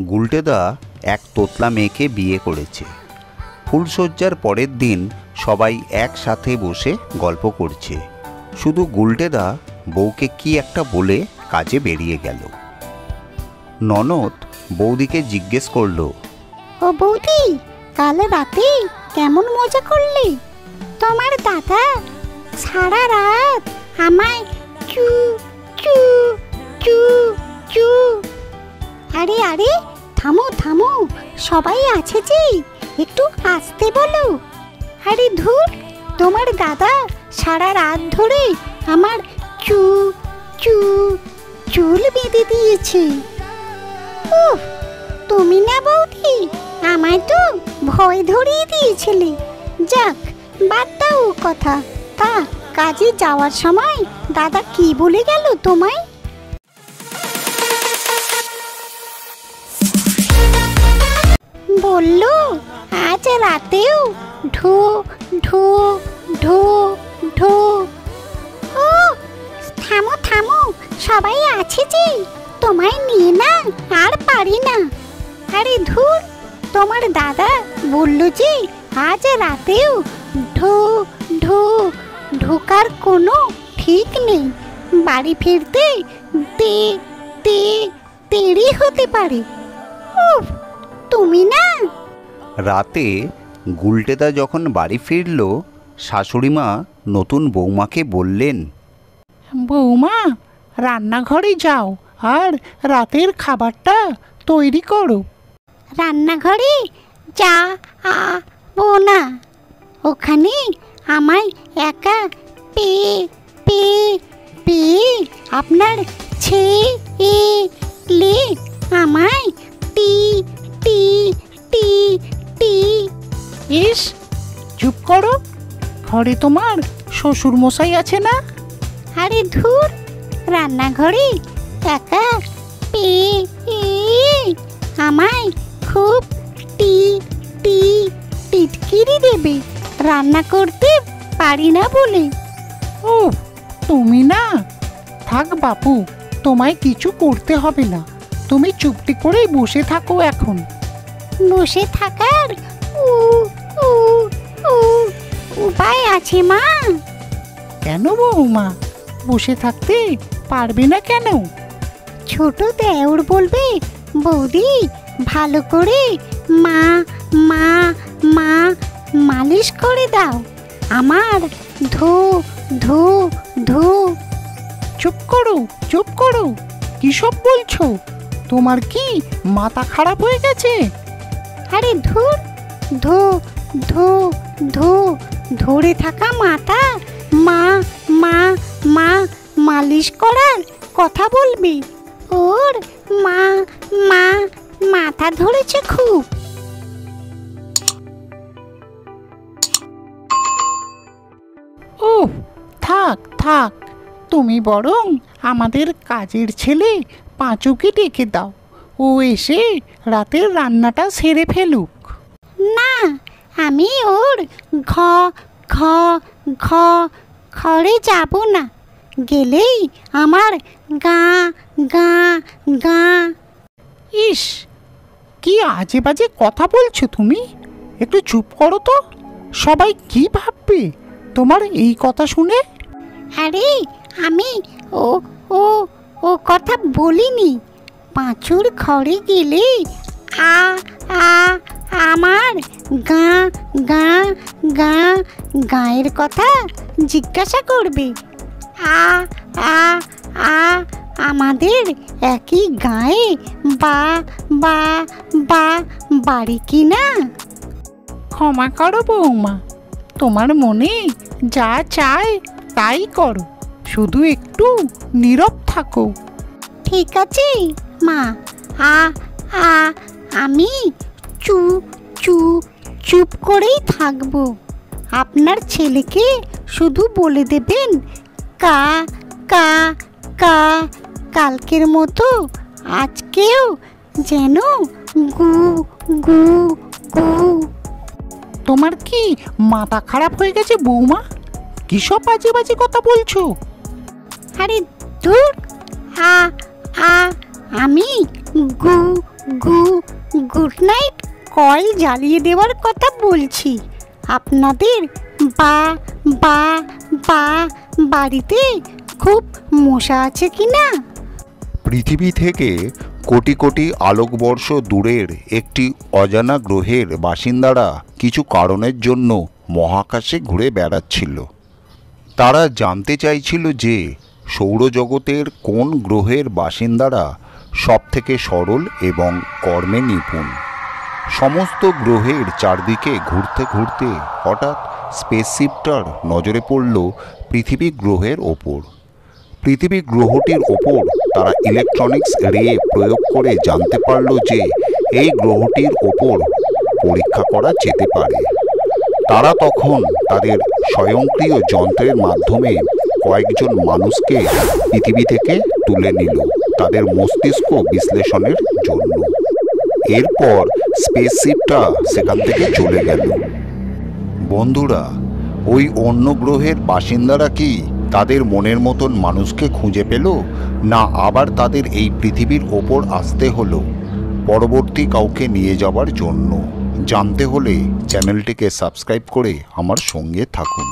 গুলটেদা এক তোতলা মেয়েকে বিয়ে করেছে। ফুলশয্যার পরের দিন সবাই একসাথে বসে গল্প করছে। শুধু গুলটেদা বউকে কি একটা বলে কাজে বেরিয়ে গেল। ননদ বৌদিকে জিজ্ঞেস করল, ও বৌদি, কাল রাতে কেমন মজা করলে? তোমার দাদা সারা রাত আমায় চু চু চু চু। আরে আরে, থামো থামো, সবাই আছে যে, একটু আসতে বলো। আরে ধুর, তোমার দাদা সারা রাত ধরে আমার চু চু চুল বেঁধে দিয়েছে। উফ, তুমি না বৌদি, আমায় তো ভয় ধরিয়ে দিয়েছিলে। যাক, বাদ দাও কথা। তা কাজে যাওয়ার সময় দাদা কি বলে গেল তোমায়? বলল আজ রাতেও ঢো ঢো ঢো ঢো। ও থামো থামো, সবাই আছে যে, তোমায় নিয়ে না আর পারি না। আরে ধুর, তোমার দাদা বলল যে আজ রাতেও ঢো ঢো ঢোকার কোনো ঠিক নেই। বাড়ি ফিরতে তে তে দেরি হতে পারে। উফ, তুমি না। রাতে গুলটেদা যখন বাড়ি ফিরল, শাশুড়িমা নতুন বৌমাকে বললেন, বৌমা, রান্নাঘরে যাও আর রাতের খাবারটা তৈরি করো। রান্নাঘরে যাবো না, ওখানে আমায় একা পেয়ে পেয়ে পেয়ে আপনার ছেলে আমায় টি টি টি টি। ইস, চুপ করো, ঘরে তোমার শ্বশুর মশাই আছে না? আরে ধুর, রান্নাঘরে একা পেয়ে আমায় খুব টি টি টিটকিরি দেবে, রান্না করতে পারি না বলে। ও তুমি না, থাক বাপু, তোমায় কিছু করতে হবে না, তুমি চুপটি করেই বসে থাকো এখন। বসে থাকার উ উ উ উপায় আছে মা? কেন বৌমা, বসে থাকতে পারবে না কেন? ছোট দেওর বলবে, বৌদি ভালো করে মা মা মা মালিশ করে দাও, আমার ধো ধো ধো। চুপ করো, চুপ করো, কি সব বলছো? তোমার কি মাথা খারাপ হয়ে গেছে? আরে ধুর, ধো ধো ধো ধরে থাকা মাথা মা মা মা মালিশ করার কথা বলবি? ওর মা মা মাথা ধরেছে খুব। ও থাক থাক, তুমি বরং আমাদের কাজের ছেলে পাঁচুকে ডেকে দাও, ও এসে রাতের রান্নাটা সেরে ফেলুক। না, আমি ওর ঘ ঘ ঘ ঘরে যাব না, গেলেই আমার গা গা গা। ইস, কি আজে বাজে কথা বলছো তুমি, একটু চুপ করো তো, সবাই কি ভাববে তোমার এই কথা শুনে? আরে আমি ও ও ও কথা বলিনি। পাঁচুর ঘরে গেলে আ আ আমার গা গা গা গায়ের কথা জিজ্ঞাসা করবে। আ আ আ আমাদের একই গায়ে বা বা বা বাড়ি কি না? ক্ষমা করো বৌমা, তোমার মনে যা চায় তাই করো, শুধু একটু নীরব থাকো। ঠিক আছে মা, আ আ আমি চু চু চুপ করেই থাকবো। আপনার ছেলেকে শুধু বলে দেবেন কা কা কা, কালকের মতো আজকেও যেন গু গু গু। তোমার কি মাথা খারাপ হয়ে গেছে বৌমা? কি সব বাজে বাজে কথা বলছো? আরে ধুর, আ আ আমি গু গুড নাইট কয়েল জ্বালিয়ে দেওয়ার কথা বলছি। আপনাদের বা বা বা বাড়িতে খুব মশা আছে কি না? পৃথিবী থেকে কোটি কোটি আলোকবর্ষ দূরের একটি অজানা গ্রহের বাসিন্দারা কিছু কারণের জন্য মহাকাশে ঘুরে বেড়াচ্ছিল। তারা জানতে চাইছিল যে সৌরজগতের কোন গ্রহের বাসিন্দারা সবথেকে সরল এবং কর্মে নিপুণ। সমস্ত গ্রহের চারদিকে ঘুরতে ঘুরতে হঠাৎ স্পেসশিপটার নজরে পড়ল পৃথিবী গ্রহের ওপর। পৃথিবী গ্রহটির ওপর তারা ইলেকট্রনিক্স রে প্রয়োগ করে জানতে পারল যে এই গ্রহটির ওপর পরীক্ষা করা যেতে পারে। তারা তখন তাদের স্বয়ংক্রিয় যন্ত্রের মাধ্যমে কয়েকজন মানুষকে পৃথিবী থেকে তুলে নিল তাদের মস্তিষ্ক বিশ্লেষণের জন্য। এরপর স্পেসশিপটা সেখান থেকে চলে গেল। বন্ধুরা, ওই অন্য গ্রহের বাসিন্দারা কি তাদের মনের মতন মানুষকে খুঁজে পেল, না আবার তাদের এই পৃথিবীর ওপর আসতে হলো পরবর্তী কাউকে নিয়ে যাওয়ার জন্য? জানতে হলে চ্যানেলটিকে সাবস্ক্রাইব করে আমার সঙ্গে থাকুন।